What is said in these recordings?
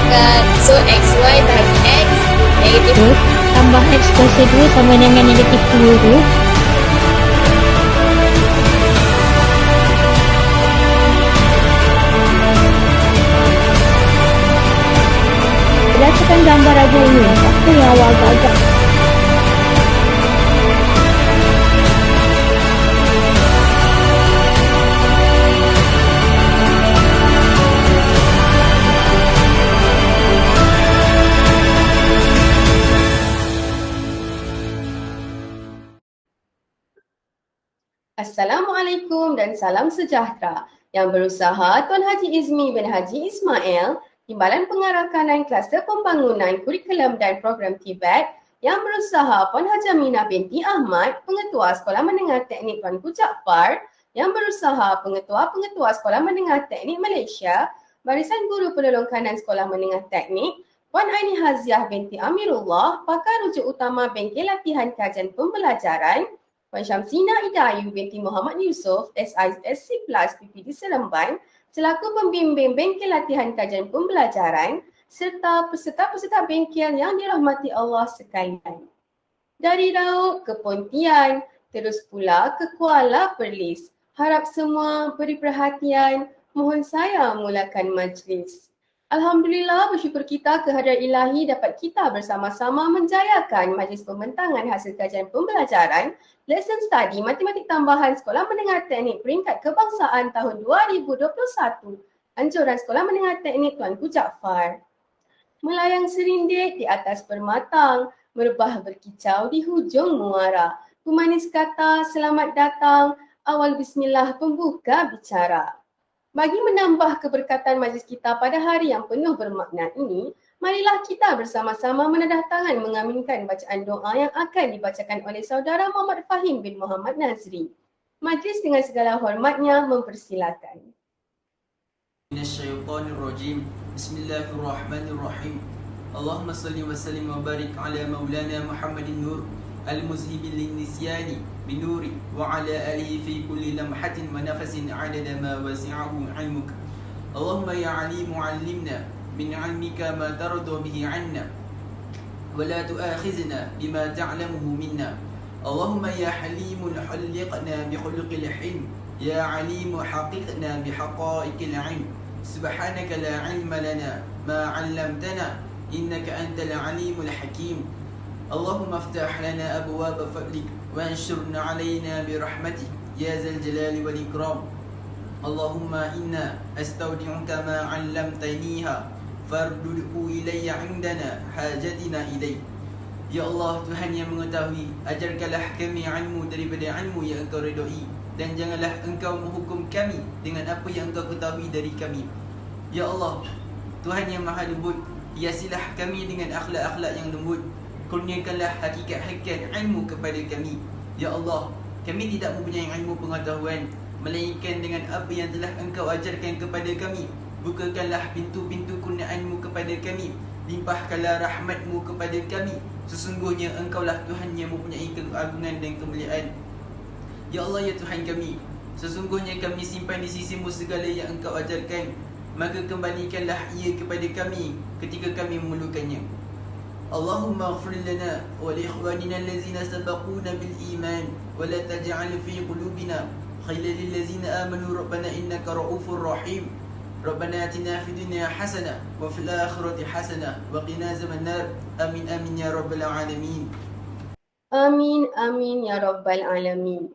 wabarakatuh. So XY bahagi X negatif Terus, tambah X kuasa 2 sama dengan negatif 2. Berdasarkan gambar ajar ini, apa yang awak agak-agak? Assalamualaikum dan salam sejahtera. Yang berusaha Tuan Haji Izmi bin Haji Ismail, Timbalan Pengarah Kanan Kluster Pembangunan Kurikulum dan Program TVET. Yang berusaha Puan Haji Aminah binti Ahmad, Pengetua Sekolah Menengah Teknik Tuanku Jaafar. Yang berusaha Pengetua Sekolah Menengah Teknik Malaysia, Barisan Guru Penolong Kanan Sekolah Menengah Teknik, Puan Aini Haziah binti Amirullah, Pakar Rujuk Utama Bengkel Latihan Kajian Pembelajaran, Puan Syamsina Idayu binti Muhammad Yusof, SISC Plus PPD Seremban, selaku pembimbing bengkel latihan kajian pembelajaran serta peserta-peserta bengkel yang dirahmati Allah sekalian. Dari Rauk ke Pontian, terus pula ke Kuala Perlis. Harap semua beri perhatian. Mohon saya mulakan majlis. Alhamdulillah, bersyukur kita kehadirat ilahi dapat kita bersama-sama menjayakan majlis pembentangan hasil kajian pembelajaran Lesson Study Matematik Tambahan Sekolah Menengah Teknik Peringkat Kebangsaan tahun 2021. Anjuran Sekolah Menengah Teknik Tuanku Jaafar. Melayang serindik di atas permatang, merebah berkicau di hujung muara. Pemanis kata selamat datang, awal bismillah pembuka bicara. Bagi menambah keberkatan majlis kita pada hari yang penuh bermakna ini, marilah kita bersama-sama menadah tangan mengaminkan bacaan doa yang akan dibacakan oleh saudara Muhammad Fahim bin Muhammad Nazri. Majlis dengan segala hormatnya mempersilakan. Minasyaitonirrajim. Bismillahirrahmanirrahim. Allahumma salli wa sallim wa barik ala maulana Muhammadin nur al-muzhibil lin-nisyani binuri wa ala alihi fi kulli lamhatin wa nafasin adada ma wasi'ahu ilmuka. Allahumma ya alimu allimna min ilmika ma tardu bihi anna wa la tu'akhizna bima ta'lamuhu minna. Allahumma ya halimun halliqna bi khuluqil hilm ya alimu haqiqna bi haqa'iqil ilm. Subhanaka la ilma lana ma 'allamtana innaka antal alimul hakim. Allahumma aftah lana abwaaba fadlik wanshurna alayna birahmatik ya zal jalali wal ikram. Allahumma inna astaudi'uka ma 'allamtaniha fardudhu ilayya 'indana hajatina ilayk. Ya Allah, Tuhan yang mengetahui, ajarkanlah kami ilmu daripada ilmu yang Engkau redai, dan janganlah Engkau menghukum kami dengan apa yang Engkau ketahui dari kami. Ya Allah, Tuhan yang maha lembut, hiasilah kami dengan akhlak-akhlak yang lembut. Kurniakanlah hakikat-hakikat ilmu kepada kami. Ya Allah, kami tidak mempunyai ilmu pengetahuan, melainkan dengan apa yang telah Engkau ajarkan kepada kami. Bukakanlah pintu-pintu kurniaanmu kepada kami. Limpahkanlah rahmatmu kepada kami. Sesungguhnya Engkaulah Tuhan yang mempunyai keagungan dan kemuliaan. Ya Allah, ya Tuhan kami, sesungguhnya kami simpan di sisimu segala yang Engkau ajarkan. Maka kembalikanlah ia kepada kami ketika kami memerlukannya. Allahumma ighfir lana wa li ikhwanina allazina sabaquna bil iman wa la taj'al fi qulubina ghillan lil ladzina amanu rabbana innaka ra'ufur rahim. Rabbana atina fid dunya hasanah wa fil akhirati hasanah wa qina azabannar. Amin amin ya rabbal alamin. Amin amin ya rabbal alamin.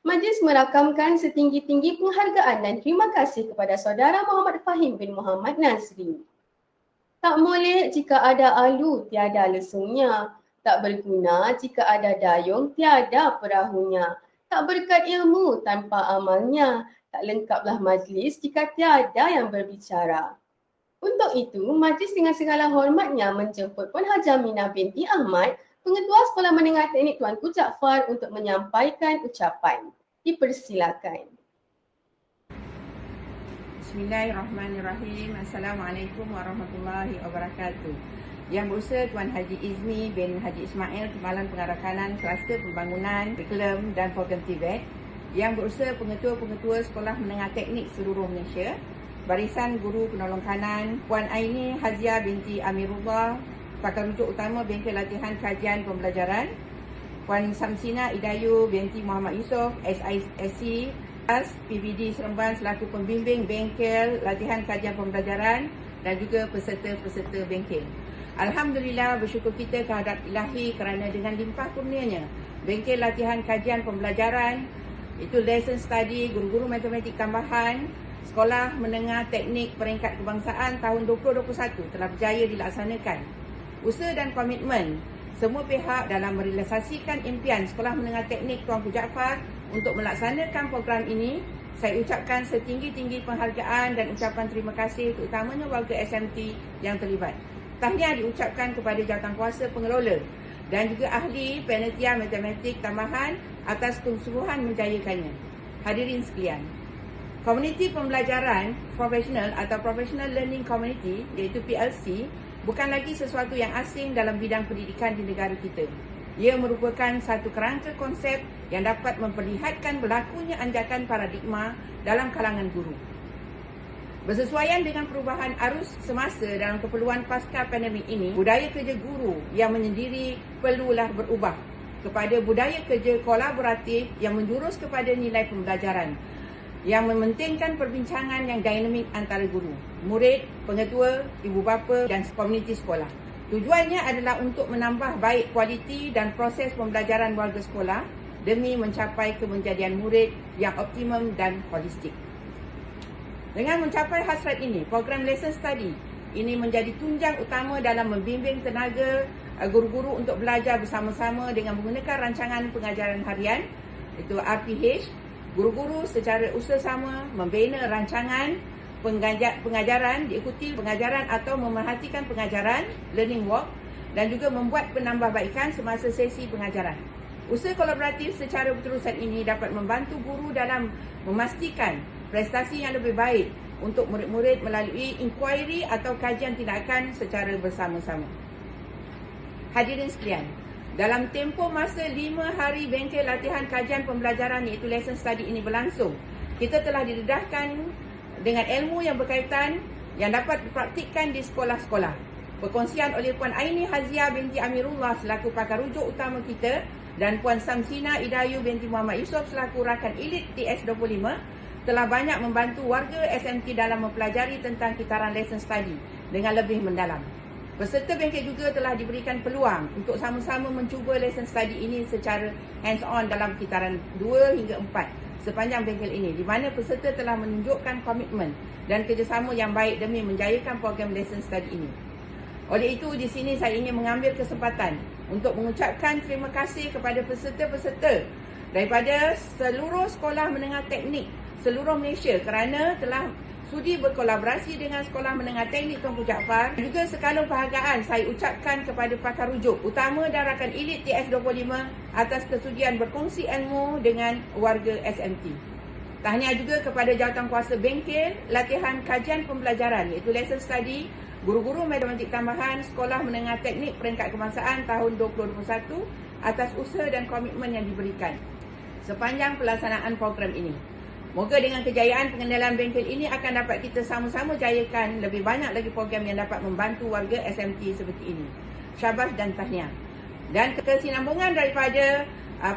Majlis merakamkan setinggi-tinggi penghargaan dan terima kasih kepada saudara Muhammad Fahim bin Muhammad Nazri. Tak molek jika ada alu, tiada lesungnya. Tak berguna jika ada dayung, tiada perahunya. Tak berkat ilmu tanpa amalnya. Tak lengkaplah majlis jika tiada yang berbicara. Untuk itu, majlis dengan segala hormatnya menjemput Puan Haji Aminah binti Ahmad, Pengetua Sekolah Menengah Teknik Tuanku Jaafar untuk menyampaikan ucapan. Dipersilakan. Bismillahirrahmanirrahim. Assalamualaikum warahmatullahi wabarakatuh. Yang berusaha Tuan Haji Izmi bin Haji Ismail, Timbalan Pengarah Kanan Kluster Pembangunan Kurikulum dan Program TVET. Yang berusaha pengetua-pengetua Sekolah Menengah Teknik seluruh Malaysia. Barisan Guru Penolong Kanan, Puan Aini Hazia binti Amirullah, Pakar Rujuk Utama Bengkel Latihan Kajian Pembelajaran, Puan Samsina Idayu binti Muhammad Yusof, SISC, PBD Seremban selaku pembimbing Bengkel Latihan Kajian Pembelajaran dan juga peserta-peserta bengkel. Alhamdulillah, bersyukur kita kehadap Ilahi kerana dengan limpah kurnianya, Bengkel Latihan Kajian Pembelajaran, itu lesson study, guru-guru matematik tambahan, Sekolah Menengah Teknik Peringkat Kebangsaan tahun 2021 telah berjaya dilaksanakan. Usaha dan komitmen semua pihak dalam merealisasikan impian Sekolah Menengah Teknik Tuanku Jaafar untuk melaksanakan program ini, saya ucapkan setinggi-tinggi penghargaan dan ucapan terima kasih terutamanya warga SMT yang terlibat. Tahniah diucapkan kepada jawatankuasa pengelola dan juga ahli panitia matematik tambahan atas kesungguhan menjayakannya. Hadirin sekalian, komuniti pembelajaran profesional atau Professional Learning Community iaitu PLC bukan lagi sesuatu yang asing dalam bidang pendidikan di negara kita. Ia merupakan satu kerangka konsep yang dapat memperlihatkan berlakunya anjakan paradigma dalam kalangan guru. Bersesuaian dengan perubahan arus semasa dalam keperluan pasca pandemik ini, budaya kerja guru yang menyendiri perlulah berubah kepada budaya kerja kolaboratif yang menjurus kepada nilai pembelajaran, yang mementingkan perbincangan yang dinamik antara guru, murid, pengetua, ibu bapa dan komuniti sekolah. Tujuannya adalah untuk menambah baik kualiti dan proses pembelajaran warga sekolah demi mencapai kemenjadian murid yang optimum dan holistik. Dengan mencapai hasrat ini, program lesson study ini menjadi tunjang utama dalam membimbing tenaga guru-guru untuk belajar bersama-sama dengan menggunakan rancangan pengajaran harian, itu RPH. Guru-guru secara usaha-sama membina rancangan pengajaran, diikuti pengajaran atau memerhatikan pengajaran, learning walk, dan juga membuat penambahbaikan semasa sesi pengajaran. Usaha kolaboratif secara berterusan ini dapat membantu guru dalam memastikan prestasi yang lebih baik untuk murid-murid melalui inquiry atau kajian tindakan secara bersama-sama. Hadirin sekalian, dalam tempoh masa 5 hari bengkel latihan kajian pembelajaran iaitu lesson study ini berlangsung, kita telah didedahkan dengan ilmu yang berkaitan yang dapat dipraktikkan di sekolah-sekolah. Perkongsian oleh Puan Aini Hazia binti Amirullah selaku pakar rujuk utama kita dan Puan Samsina Idayu binti Muhammad Yusof selaku rakan elit TS25 telah banyak membantu warga SMT dalam mempelajari tentang kitaran lesson study dengan lebih mendalam. Peserta bengkel juga telah diberikan peluang untuk sama-sama mencuba lesson study ini secara hands-on dalam kitaran 2 hingga 4 sepanjang bengkel ini, di mana peserta telah menunjukkan komitmen dan kerjasama yang baik demi menjayakan program lesson study ini. Oleh itu, di sini saya ingin mengambil kesempatan untuk mengucapkan terima kasih kepada peserta-peserta daripada seluruh sekolah menengah teknik seluruh Malaysia kerana telah sudi berkolaborasi dengan Sekolah Menengah Teknik Tuanku Jaafar. Juga sekalung penghargaan saya ucapkan kepada pakar rujuk utama dan rakan elit TS25 atas kesudian berkongsi ilmu dengan warga SMT. Tahniah juga kepada jawatankuasa bengkel latihan kajian pembelajaran iaitu lesson study, guru-guru matematik tambahan Sekolah Menengah Teknik Peringkat Kebangsaan tahun 2021 atas usaha dan komitmen yang diberikan sepanjang pelaksanaan program ini. Moga dengan kejayaan pengendalian bengkel ini akan dapat kita sama-sama jayakan lebih banyak lagi program yang dapat membantu warga SMT seperti ini. Syabas dan tahniah. Dan kesinambungan daripada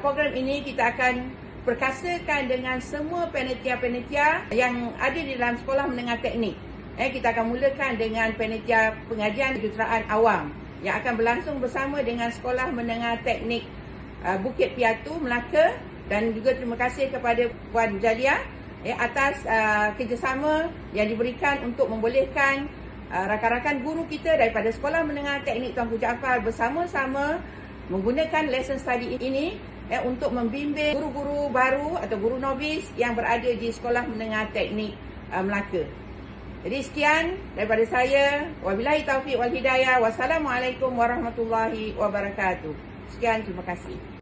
program ini kita akan perkasakan dengan semua panitia-panitia yang ada di dalam Sekolah Menengah Teknik. Kita akan mulakan dengan panitia pengajian kejuruteraan awam yang akan berlangsung bersama dengan Sekolah Menengah Teknik Bukit Piatu, Melaka. Dan juga terima kasih kepada Puan Jalia atas kerjasama yang diberikan untuk membolehkan rakan-rakan guru kita daripada Sekolah Menengah Teknik Tuanku Jaafar bersama-sama menggunakan lesson study ini untuk membimbing guru-guru baru atau guru novis yang berada di Sekolah Menengah Teknik Melaka. Jadi sekian daripada saya. Wabillahi taufiq wal hidayah. Wassalamualaikum warahmatullahi wabarakatuh. Sekian, terima kasih.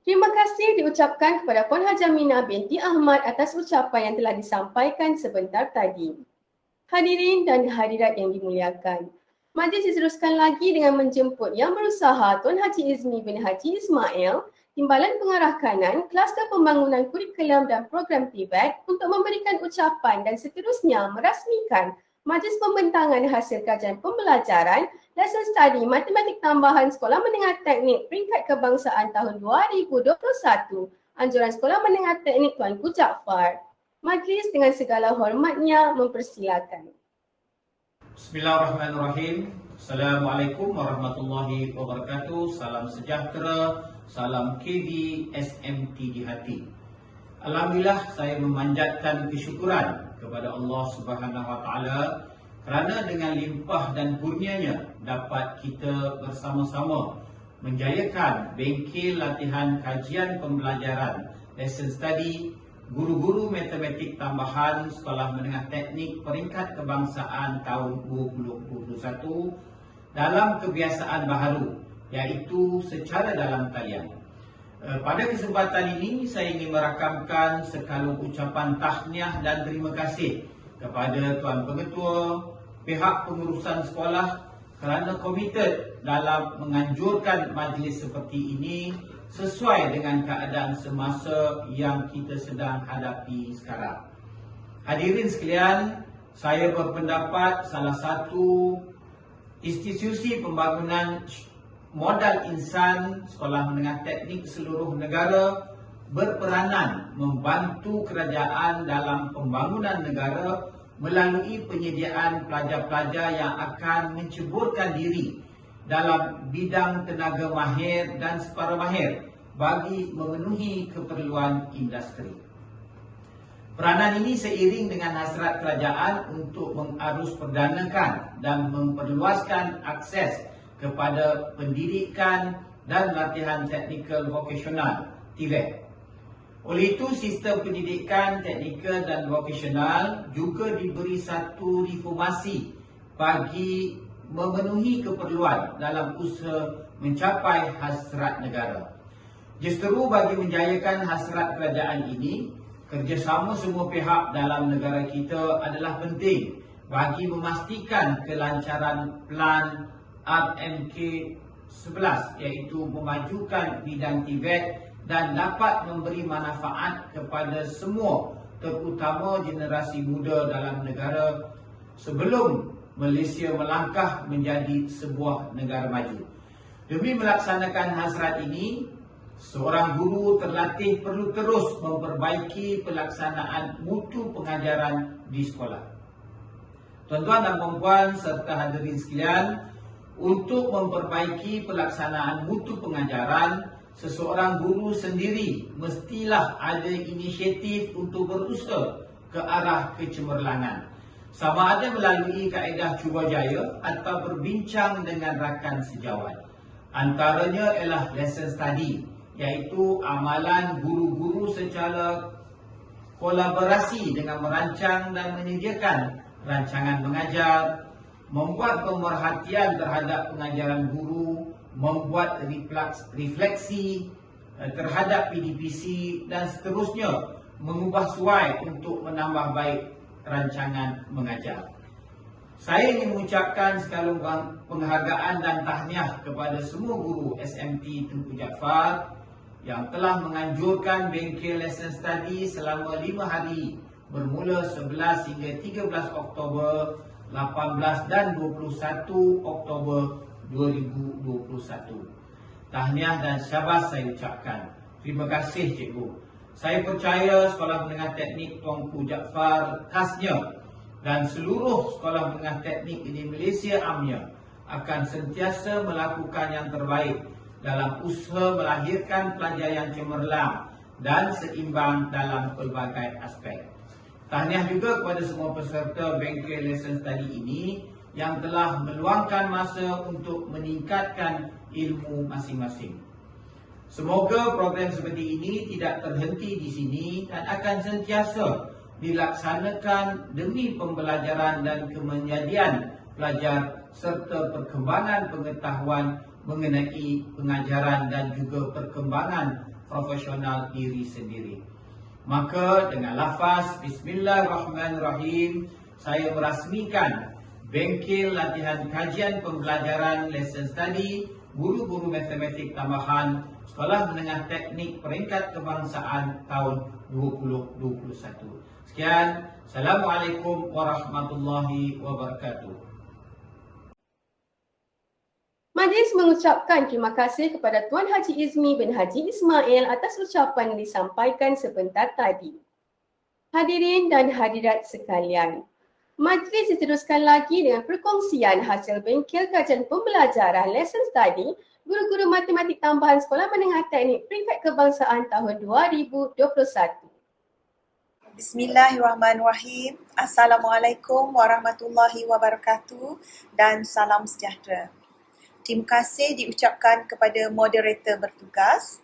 Terima kasih diucapkan kepada Puan Hajamina binti Ahmad atas ucapan yang telah disampaikan sebentar tadi. Hadirin dan hadirat yang dimuliakan, majlis diteruskan lagi dengan menjemput Yang Berusaha Tuan Haji Izmi bin Haji Ismail Timbalan Pengarah Kanan Kluster Pembangunan Kurikulum dan Program TVET untuk memberikan ucapan dan seterusnya merasmikan Majlis Pembentangan Hasil Kajian Pembelajaran Lesson Study Matematik Tambahan Sekolah Menengah Teknik Peringkat Kebangsaan tahun 2021, Anjuran Sekolah Menengah Teknik Tuanku Jaafar. Majlis dengan segala hormatnya mempersilakan. Bismillahirrahmanirrahim. Assalamualaikum warahmatullahi wabarakatuh. Salam sejahtera, salam KV SMT di hati. Alhamdulillah, saya memanjatkan kesyukuran kepada Allah Subhanahu Wa Taala kerana dengan limpah dan kurnianya dapat kita bersama-sama menjayakan bengkel latihan kajian pembelajaran lesson study guru-guru matematik tambahan Sekolah Menengah Teknik Peringkat Kebangsaan tahun 2021 dalam kebiasaan baharu, iaitu secara dalam talian. Pada kesempatan ini saya ingin merakamkan sekalung ucapan tahniah dan terima kasih kepada Tuan Pengetua, pihak pengurusan sekolah kerana komited dalam menganjurkan majlis seperti ini sesuai dengan keadaan semasa yang kita sedang hadapi sekarang. Hadirin sekalian, saya berpendapat salah satu institusi pembangunan modal insan Sekolah Menengah Teknik seluruh negara berperanan membantu kerajaan dalam pembangunan negara melalui penyediaan pelajar-pelajar yang akan menceburkan diri dalam bidang tenaga mahir dan separa mahir bagi memenuhi keperluan industri. Peranan ini seiring dengan hasrat kerajaan untuk mengarus perdanakan dan memperluaskan akses kepada pendidikan dan latihan teknikal vokasional TVET. Oleh itu, sistem pendidikan teknikal dan vokasional juga diberi satu reformasi bagi memenuhi keperluan dalam usaha mencapai hasrat negara. Justeru bagi menjayakan hasrat kerajaan ini, kerjasama semua pihak dalam negara kita adalah penting bagi memastikan kelancaran plan RMK 11, iaitu memajukan bidang TVET dan dapat memberi manfaat kepada semua, terutama generasi muda dalam negara sebelum Malaysia melangkah menjadi sebuah negara maju. Demi melaksanakan hasrat ini, seorang guru terlatih perlu terus memperbaiki pelaksanaan mutu pengajaran di sekolah. Tuan-tuan dan puan-puan serta hadirin sekalian, untuk memperbaiki pelaksanaan mutu pengajaran, seseorang guru sendiri mestilah ada inisiatif untuk berusaha ke arah kecemerlangan. Sama ada melalui kaedah cuba jaya atau berbincang dengan rakan sejawat. Antaranya ialah lesson study, iaitu amalan guru-guru secara kolaborasi dengan merancang dan menyediakan rancangan mengajar, membuat pemerhatian terhadap pengajaran guru, membuat refleksi terhadap PDPC dan seterusnya, mengubah suai untuk menambah baik rancangan mengajar. Saya ingin mengucapkan sekalung penghargaan dan tahniah kepada semua guru SMT Tunku Jaafar yang telah menganjurkan bengkel lesson study selama 5 hari bermula 11 hingga 13 Oktober 18 dan 21 Oktober 2021. Tahniah dan syabas saya ucapkan. Terima kasih cikgu. Saya percaya Sekolah Menengah Teknik Tuanku Jaafar khasnya dan seluruh Sekolah Menengah Teknik di Malaysia amnya akan sentiasa melakukan yang terbaik dalam usaha melahirkan pelajar yang cemerlang dan seimbang dalam pelbagai aspek. Tahniah juga kepada semua peserta bengkel lesson study ini yang telah meluangkan masa untuk meningkatkan ilmu masing-masing. Semoga program seperti ini tidak terhenti di sini dan akan sentiasa dilaksanakan demi pembelajaran dan kemenjadian pelajar serta perkembangan pengetahuan mengenai pengajaran dan juga perkembangan profesional diri sendiri. Maka dengan lafaz Bismillahirrahmanirrahim, saya merasmikan bengkel latihan kajian pembelajaran lesson study, guru-guru matematik tambahan, Sekolah Menengah Teknik Peringkat Kebangsaan tahun 2021. Sekian, Assalamualaikum warahmatullahi wabarakatuh. Majlis mengucapkan terima kasih kepada Tuan Haji Izmi bin Haji Ismail atas ucapan yang disampaikan sebentar tadi. Hadirin dan hadirat sekalian, majlis diteruskan lagi dengan perkongsian hasil bengkel kajian pembelajaran lesson study guru-guru matematik tambahan Sekolah Menengah Teknik Peringkat Kebangsaan tahun 2021. Bismillahirrahmanirrahim. Assalamualaikum warahmatullahi wabarakatuh dan salam sejahtera. Terima kasih diucapkan kepada moderator bertugas.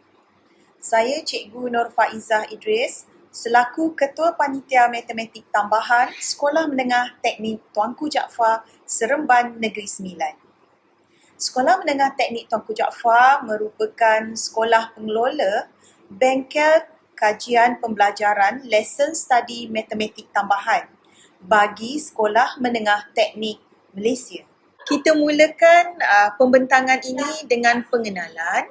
Saya Cikgu Nur Faizah Idris selaku Ketua Panitia Matematik Tambahan Sekolah Menengah Teknik Tuanku Jaafar, Seremban Negeri Sembilan. Sekolah Menengah Teknik Tuanku Jaafar merupakan sekolah pengelola bengkel kajian pembelajaran lesson study matematik tambahan bagi Sekolah Menengah Teknik Malaysia. Kita mulakan pembentangan ini dengan pengenalan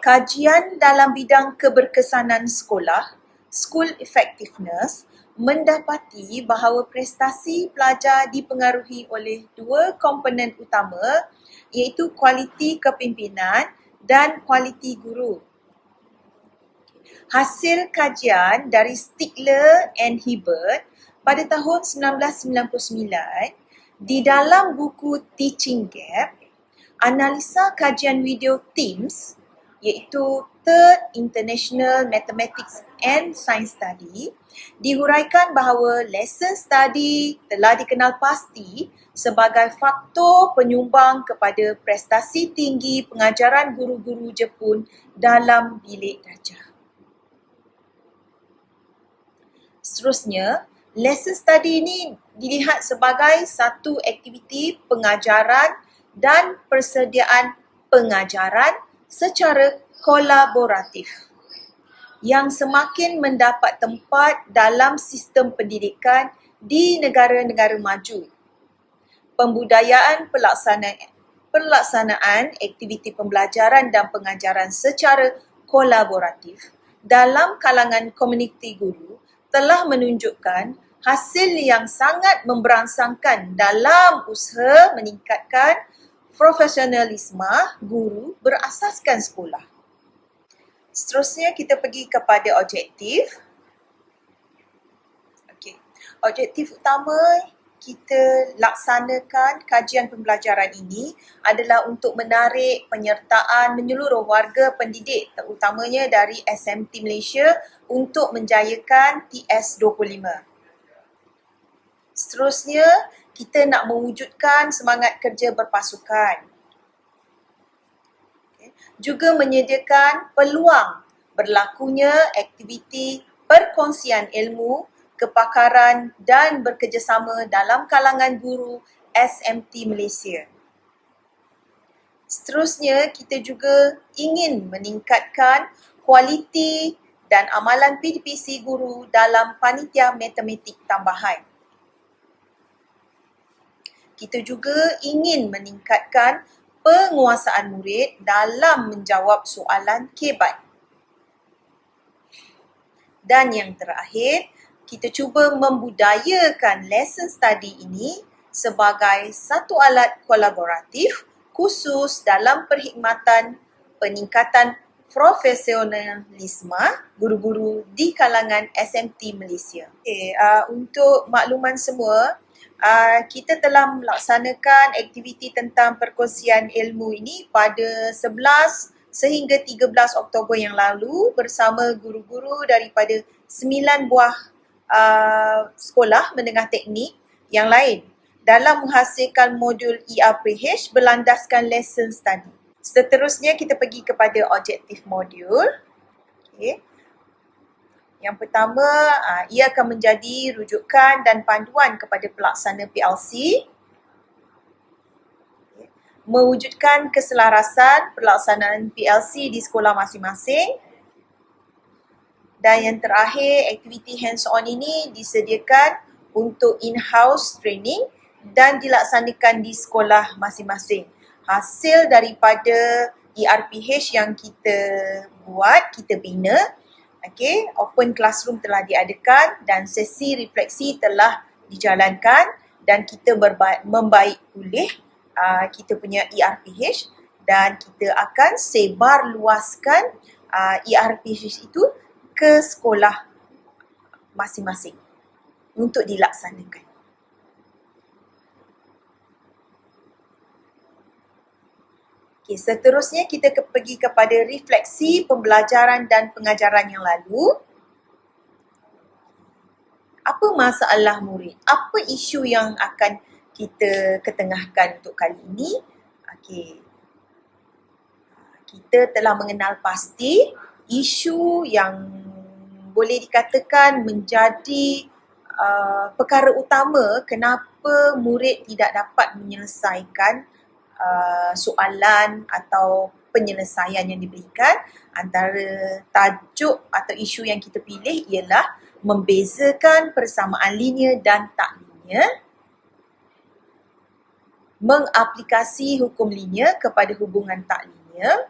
kajian dalam bidang keberkesanan sekolah, school effectiveness, mendapati bahawa prestasi pelajar dipengaruhi oleh dua komponen utama iaitu kualiti kepimpinan dan kualiti guru. Hasil kajian dari Stigler and Hibbert pada tahun 1999 di dalam buku Teaching Gap, analisa kajian video TIMSS iaitu Third International Mathematics and Science Study dihuraikan bahawa lesson study telah dikenal pasti sebagai faktor penyumbang kepada prestasi tinggi pengajaran guru-guru Jepun dalam bilik darjah. Seterusnya, lesson study ini dilihat sebagai satu aktiviti pengajaran dan persediaan pengajaran secara kolaboratif yang semakin mendapat tempat dalam sistem pendidikan di negara-negara maju. Pembudayaan pelaksanaan aktiviti pembelajaran dan pengajaran secara kolaboratif dalam kalangan komuniti guru telah menunjukkan hasil yang sangat memberangsangkan dalam usaha meningkatkan profesionalisme guru berasaskan sekolah. Seterusnya kita pergi kepada objektif. Objektif utama kita laksanakan kajian pembelajaran ini adalah untuk menarik penyertaan menyeluruh warga pendidik terutamanya dari SMT Malaysia untuk menjayakan TS25. Seterusnya, kita nak mewujudkan semangat kerja berpasukan. Juga menyediakan peluang berlakunya aktiviti perkongsian ilmu, kepakaran dan bekerjasama dalam kalangan guru SMT Malaysia. Seterusnya, kita juga ingin meningkatkan kualiti dan amalan PDPC guru dalam panitia matematik tambahan. Kita juga ingin meningkatkan penguasaan murid dalam menjawab soalan KBAT. Dan yang terakhir, kita cuba membudayakan lesson study ini sebagai satu alat kolaboratif khusus dalam perkhidmatan peningkatan profesionalisme guru-guru di kalangan SMT Malaysia. Untuk makluman semua, kita telah melaksanakan aktiviti tentang perkongsian ilmu ini pada 11 sehingga 13 Oktober yang lalu bersama guru-guru daripada 9 buah sekolah menengah teknik yang lain dalam menghasilkan modul ERPH berlandaskan lesson study. Seterusnya kita pergi kepada objektif modul. Yang pertama, ia akan menjadi rujukan dan panduan kepada pelaksana PLC. Mewujudkan keselarasan pelaksanaan PLC di sekolah masing-masing. Dan yang terakhir, aktiviti hands-on ini disediakan untuk in-house training dan dilaksanakan di sekolah masing-masing. Hasil daripada ERPH yang kita buat, kita bina, open classroom telah diadakan dan sesi refleksi telah dijalankan dan kita membaik pulih kita punya ERPH dan kita akan sebar luaskan ERPH itu ke sekolah masing-masing untuk dilaksanakan. Seterusnya kita pergi kepada refleksi pembelajaran dan pengajaran yang lalu. Apa masalah murid? Apa isu yang akan kita ketengahkan untuk kali ini? Kita telah mengenal pasti isu yang boleh dikatakan menjadi perkara utama kenapa murid tidak dapat menyelesaikan soalan atau penyelesaian yang diberikan. Antara tajuk atau isu yang kita pilih ialah membezakan persamaan linear dan tak linear, mengaplikasi hukum linear kepada hubungan tak linear,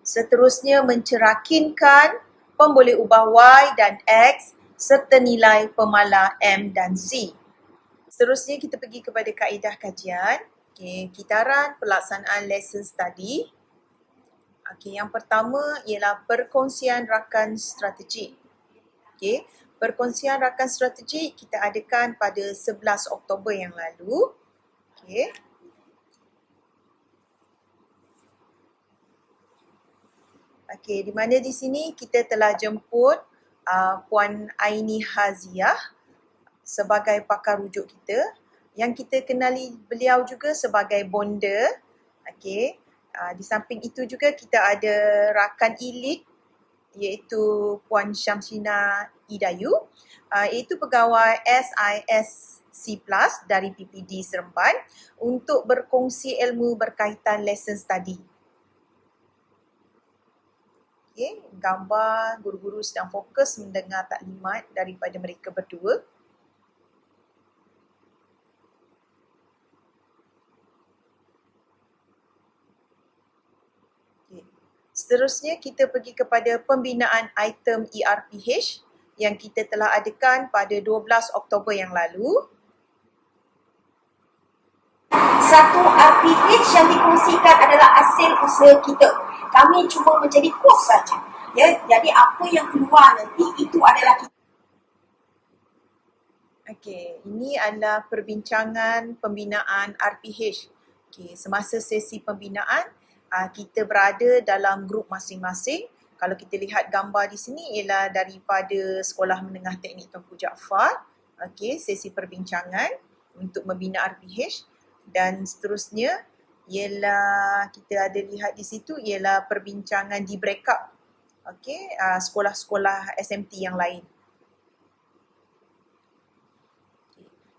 seterusnya mencerakinkan pemboleh ubah Y dan X serta nilai pemalar M dan C. Seterusnya kita pergi kepada kaedah kajian. Kitaran pelaksanaan lesson study. Yang pertama ialah perkongsian rakan strategi. Perkongsian rakan strategi kita adakan pada 11 Oktober yang lalu. Di mana di sini kita telah jemput Puan Aini Haziah sebagai pakar rujuk kita, yang kita kenali beliau juga sebagai bonda. Di samping itu juga kita ada rakan elit iaitu Puan Syamsina Idayu, iaitu pegawai SISC Plus dari PPD Seremban untuk berkongsi ilmu berkaitan lesson study. Gambar guru-guru sedang fokus mendengar taklimat daripada mereka berdua. Seterusnya kita pergi kepada pembinaan item ERPH yang kita telah adakan pada 12 Oktober yang lalu. Satu RPH yang dikongsikan adalah hasil usaha kita. Kami cuma menjadi host saja. Jadi apa yang keluar nanti itu adalah kita. Ini adalah perbincangan pembinaan RPH. Semasa sesi pembinaan, kita berada dalam grup masing-masing. Kalau kita lihat gambar di sini ialah daripada Sekolah Menengah Teknik Tunku Jaafar. Sesi perbincangan untuk membina RPH. Dan seterusnya ialah kita ada lihat di situ ialah perbincangan di breakup. Sekolah-sekolah SMT yang lain.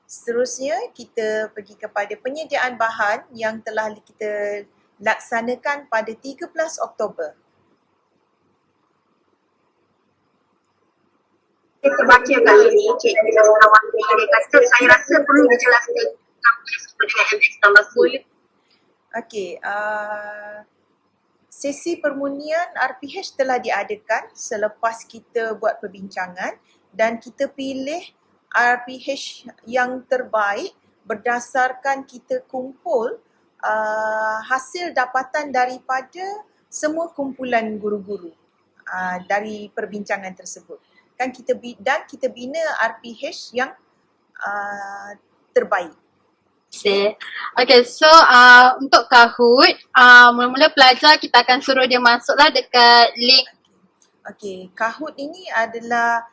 Seterusnya kita pergi kepada penyediaan bahan yang telah kita laksanakan pada 13 Oktober. Kita baca kali ini, Cikgu Kawan dia kata saya rasa perlu dijelaskan dengan MX tambah C. Sesi permunian RPH telah diadakan selepas kita buat perbincangan dan kita pilih RPH yang terbaik berdasarkan kita kumpul hasil dapatan daripada semua kumpulan guru-guru dari perbincangan tersebut. Kita bina RPH yang terbaik. Untuk Kahoot, mula-mula pelajar kita akan suruh dia masuklah dekat link. Kahoot ini adalah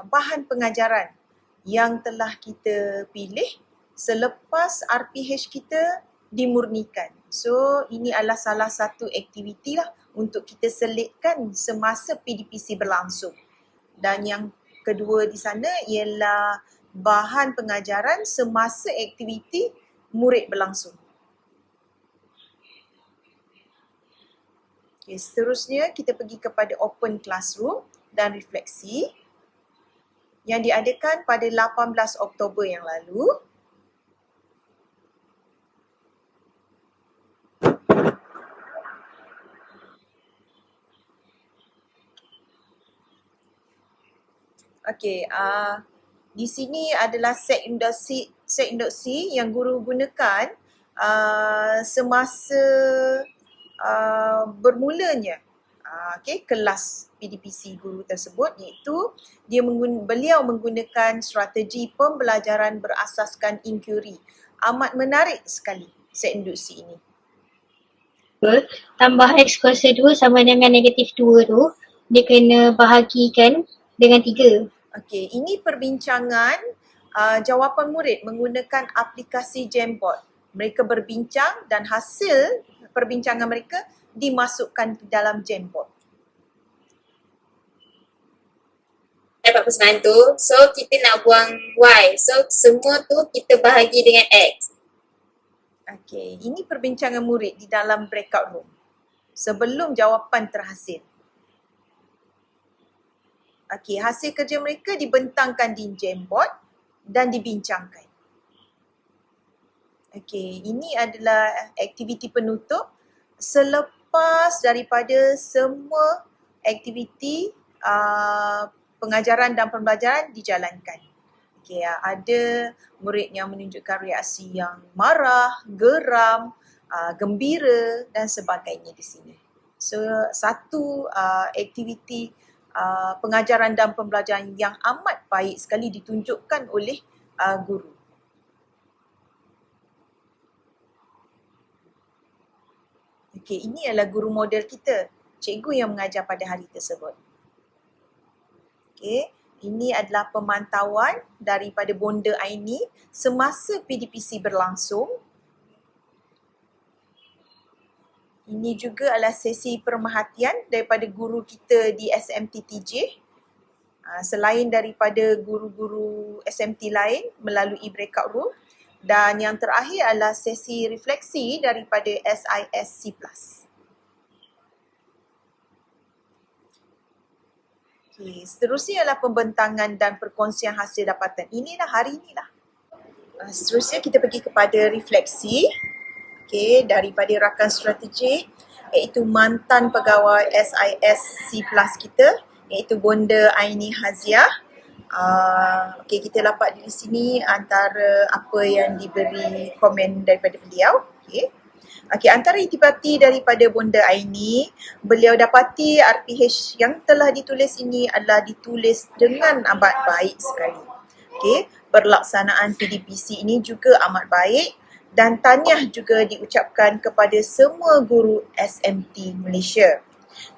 bahan pengajaran yang telah kita pilih selepas RPH kita dimurnikan. So, ini adalah salah satu aktiviti lah untuk kita selitkan semasa PDPC berlangsung. Dan yang kedua di sana ialah bahan pengajaran semasa aktiviti murid berlangsung. Seterusnya kita pergi kepada open classroom dan refleksi. yang diadakan pada 18 Oktober yang lalu. Okey, di sini adalah set induksi yang guru gunakan semasa bermulanya kelas PDPC guru tersebut, iaitu beliau menggunakan strategi pembelajaran berasaskan inquiry. Amat menarik sekali set induksi ini. Tambah X kuasa 2 sama dengan negatif 2 tu, dia kena bahagikan dengan 3. Okey, ini perbincangan jawapan murid menggunakan aplikasi Jamboard. Mereka berbincang dan hasil perbincangan mereka dimasukkan di dalam Jamboard. Dapat persamaan tu, so kita nak buang Y. So semua tu kita bahagi dengan X. Okey, ini perbincangan murid di dalam breakout room sebelum jawapan terhasil. Okey, hasil kerja mereka dibentangkan di Jamboard dan dibincangkan. Okey, ini adalah aktiviti penutup selepas daripada semua aktiviti pengajaran dan pembelajaran dijalankan. Okey, ada murid yang menunjukkan reaksi yang marah, geram, gembira dan sebagainya di sini. So, satu aktiviti pengajaran dan pembelajaran yang amat baik sekali ditunjukkan oleh guru. Okey, ini adalah guru model kita, cikgu yang mengajar pada hari tersebut. Okey, ini adalah pemantauan daripada Bonda Aini semasa PDPC berlangsung. Ini juga adalah sesi pemerhatian daripada guru kita di SMT-TJ. Selain daripada guru-guru SMT lain melalui breakout room. Dan yang terakhir adalah sesi refleksi daripada SISC+. Okay, seterusnya adalah pembentangan dan perkongsian hasil dapatan. Inilah hari inilah. Seterusnya kita pergi kepada refleksi. Okay, daripada rakan strategik iaitu mantan pegawai SISC+ kita iaitu Bonda Aini Haziah. Okay, kita dapat di sini antara apa yang diberi komen daripada beliau. Okay, antara intipati daripada Bonda Aini, beliau dapati RPH yang telah ditulis ini adalah ditulis dengan amat baik sekali. Okay, pelaksanaan PDPC ini juga amat baik. Dan tahniah juga diucapkan kepada semua guru SMT Malaysia.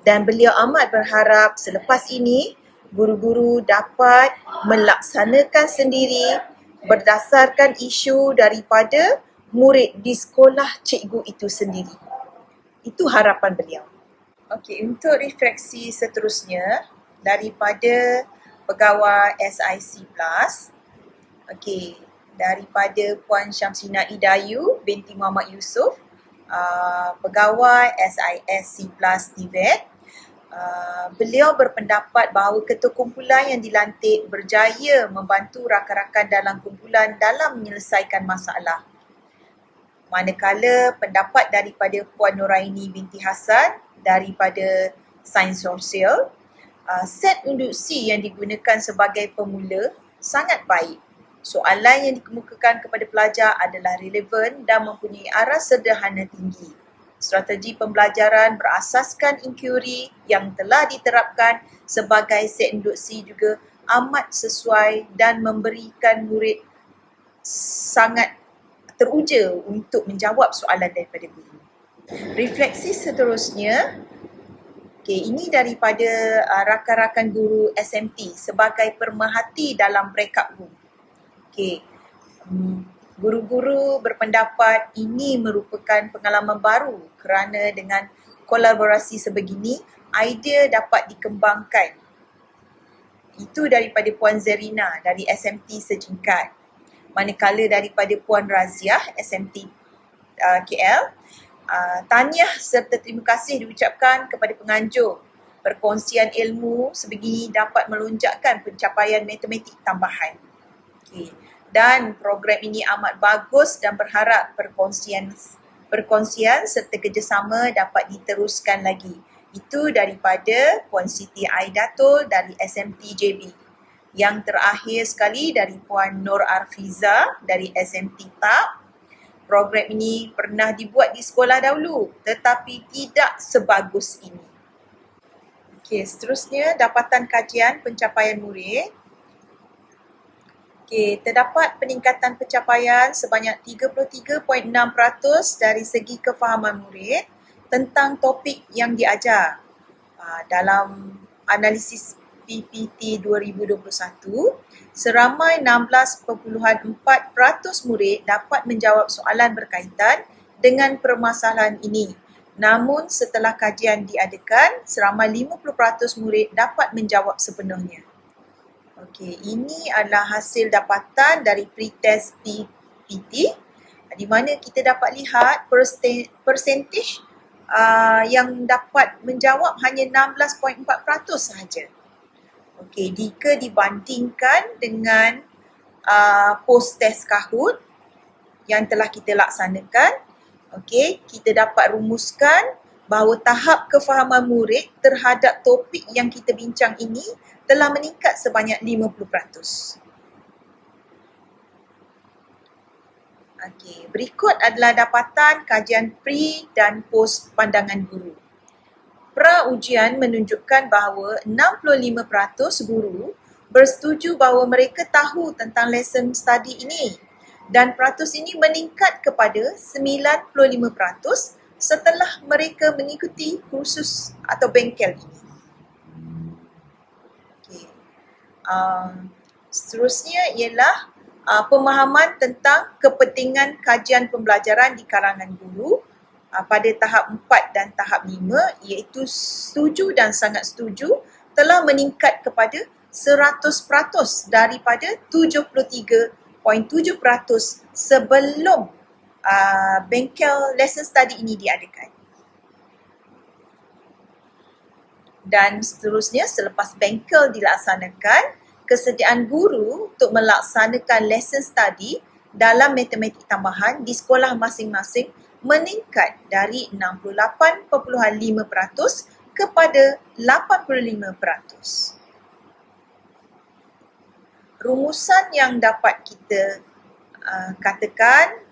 Dan beliau amat berharap selepas ini, guru-guru dapat melaksanakan sendiri berdasarkan isu daripada murid di sekolah cikgu itu sendiri. Itu harapan beliau. Okey, untuk refleksi seterusnya daripada pegawai SIC+. Okey, daripada Puan Syamsina Idayu binti Muhammad Yusof, pegawai SISC+ TVET. Beliau berpendapat bahawa ketua kumpulan yang dilantik berjaya membantu rakan-rakan dalam kumpulan dalam menyelesaikan masalah. Manakala pendapat daripada Puan Nuraini binti Hassan daripada Sains Sosial, set induksi yang digunakan sebagai pemula sangat baik. Soalan yang dikemukakan kepada pelajar adalah relevan dan mempunyai arah sederhana tinggi. Strategi pembelajaran berasaskan inquiry yang telah diterapkan sebagai set induksi juga amat sesuai dan memberikan murid sangat teruja untuk menjawab soalan daripada guru. Refleksi seterusnya, ini daripada rakan-rakan guru SMT sebagai pemerhati dalam breakout room. Guru-guru berpendapat ini merupakan pengalaman baru kerana dengan kolaborasi sebegini, idea dapat dikembangkan. Itu daripada Puan Zerina dari SMT Sejingkat. Manakala daripada Puan Raziah SMT KL, tahniah serta terima kasih diucapkan kepada penganjur Perkongsian ilmu sebegini dapat melonjakkan pencapaian matematik tambahan. Okay. Dan program ini amat bagus dan berharap perkongsian serta kerjasama dapat diteruskan lagi. Itu daripada Puan Siti Aidatul dari SMT JB. Yang terakhir sekali dari Puan Nur Arfiza dari SMT TAP. Program ini pernah dibuat di sekolah dahulu tetapi tidak sebagus ini. Okey, seterusnya dapatan kajian pencapaian murid. Okey, terdapat peningkatan pencapaian sebanyak 33.6% dari segi kefahaman murid tentang topik yang diajar. Dalam analisis PPT 2021, seramai 16.4% murid dapat menjawab soalan berkaitan dengan permasalahan ini. Namun setelah kajian diadakan, seramai 50% murid dapat menjawab sepenuhnya. Okey, ini adalah hasil dapatan dari pretest PPT di mana kita dapat lihat persentage yang dapat menjawab hanya 16.4% sahaja. Okey, jika dibandingkan dengan post-test Kahoot yang telah kita laksanakan, okey, kita dapat rumuskan bahawa tahap kefahaman murid terhadap topik yang kita bincang ini telah meningkat sebanyak 50%. Okey, berikut adalah dapatan kajian pre dan post pandangan guru. Pra-ujian menunjukkan bahawa 65% guru bersetuju bahawa mereka tahu tentang lesson study ini dan peratus ini meningkat kepada 95% setelah mereka mengikuti kursus atau bengkel ini. Okay. Seterusnya ialah pemahaman tentang kepentingan kajian pembelajaran di kalangan guru pada tahap 4 dan tahap 5 iaitu setuju dan sangat setuju telah meningkat kepada 100% daripada 73.7% sebelum bengkel lesson study ini diadakan. Dan seterusnya selepas bengkel dilaksanakan, kesediaan guru untuk melaksanakan lesson study dalam matematik tambahan di sekolah masing-masing meningkat dari 68.5% kepada 85%. Rumusan yang dapat kita katakan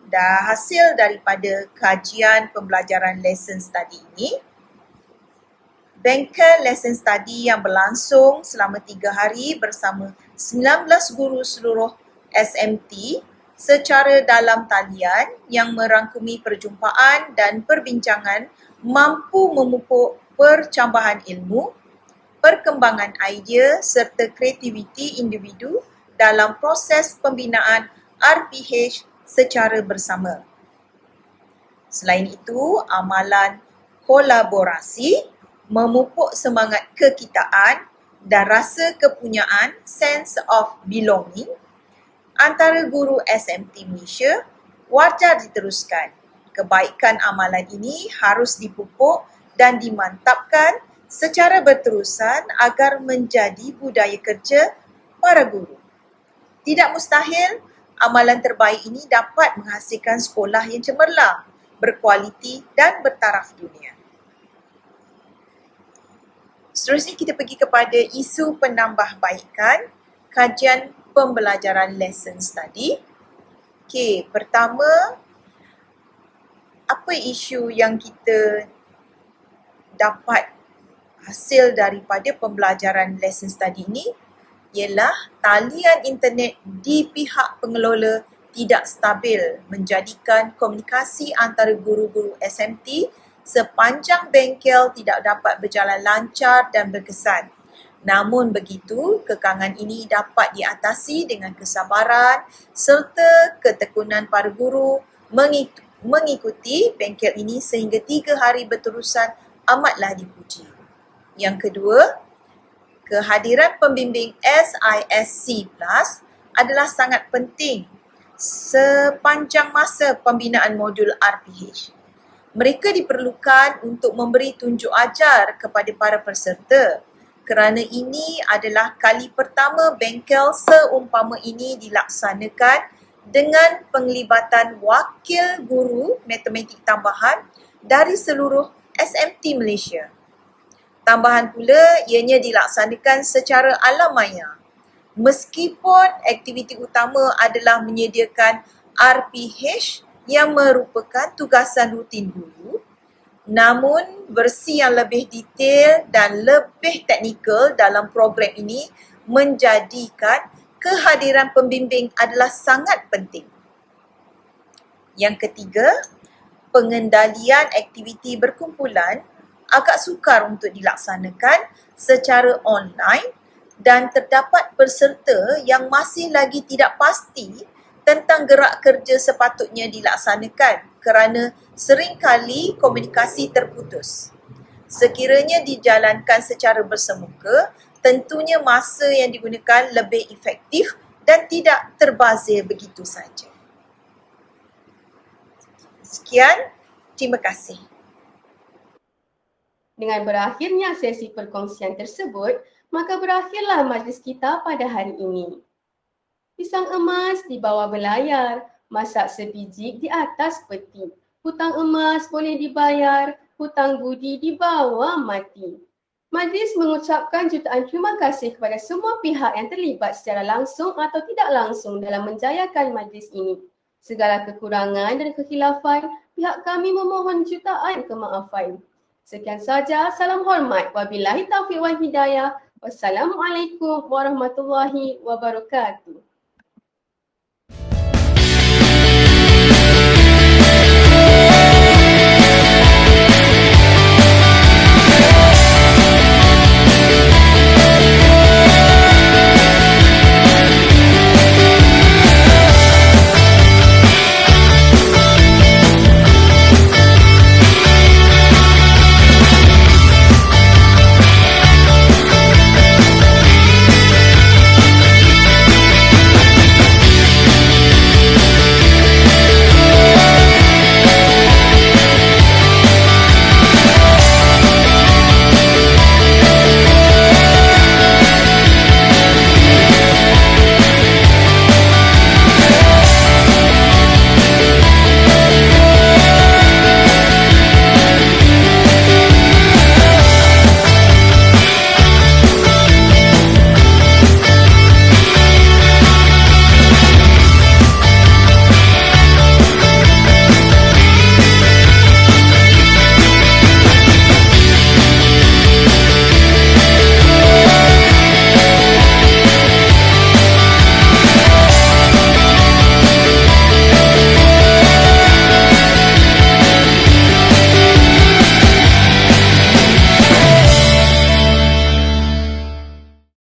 hasil daripada kajian pembelajaran lesson study ini, bengkel lesson study yang berlangsung selama 3 hari bersama 19 guru seluruh SMT secara dalam talian yang merangkumi perjumpaan dan perbincangan mampu memupuk percambahan ilmu, perkembangan idea serta kreativiti individu dalam proses pembinaan RPH secara bersama. Selain itu, amalan kolaborasi memupuk semangat kekitaan dan rasa kepunyaan, sense of belonging antara guru SMT Malaysia wajar diteruskan. Kebaikan amalan ini harus dipupuk dan dimantapkan secara berterusan agar menjadi budaya kerja para guru. Tidak mustahil amalan terbaik ini dapat menghasilkan sekolah yang cemerlang, berkualiti dan bertaraf dunia. Seterusnya kita pergi kepada isu penambahbaikan kajian pembelajaran lesson study. Okey, pertama, apa isu yang kita dapat hasil daripada pembelajaran lesson study ini? Ialah talian internet di pihak pengelola tidak stabil menjadikan komunikasi antara guru-guru SMT sepanjang bengkel tidak dapat berjalan lancar dan berkesan. Namun begitu, kekangan ini dapat diatasi dengan kesabaran serta ketekunan para guru mengikuti bengkel ini sehingga 3 hari berterusan amatlah dipuji. Yang kedua, kehadiran pembimbing SISC Plus adalah sangat penting sepanjang masa pembinaan modul RPH. Mereka diperlukan untuk memberi tunjuk ajar kepada para peserta kerana ini adalah kali pertama bengkel seumpama ini dilaksanakan dengan penglibatan wakil guru matematik tambahan dari seluruh SMT Malaysia. Tambahan pula, ianya dilaksanakan secara alam maya. Meskipun aktiviti utama adalah menyediakan RPH yang merupakan tugasan rutin guru, namun versi yang lebih detail dan lebih teknikal dalam program ini menjadikan kehadiran pembimbing adalah sangat penting. Yang ketiga, pengendalian aktiviti berkumpulan agak sukar untuk dilaksanakan secara online dan terdapat peserta yang masih lagi tidak pasti tentang gerak kerja sepatutnya dilaksanakan kerana seringkali komunikasi terputus. Sekiranya dijalankan secara bersemuka, tentunya masa yang digunakan lebih efektif dan tidak terbazir begitu saja. Sekian, terima kasih. Dengan berakhirnya sesi perkongsian tersebut, maka berakhirlah majlis kita pada hari ini. Pisang emas di bawah belayar, masak sebiji di atas peti. Hutang emas boleh dibayar, hutang budi di bawah mati. Majlis mengucapkan jutaan terima kasih kepada semua pihak yang terlibat secara langsung atau tidak langsung dalam menjayakan majlis ini. Segala kekurangan dan kekhilafan, pihak kami memohon jutaan kemaafan. Sekian saja, salam hormat. Wabillahi taufiq wal hidayah. Wassalamualaikum warahmatullahi wabarakatuh.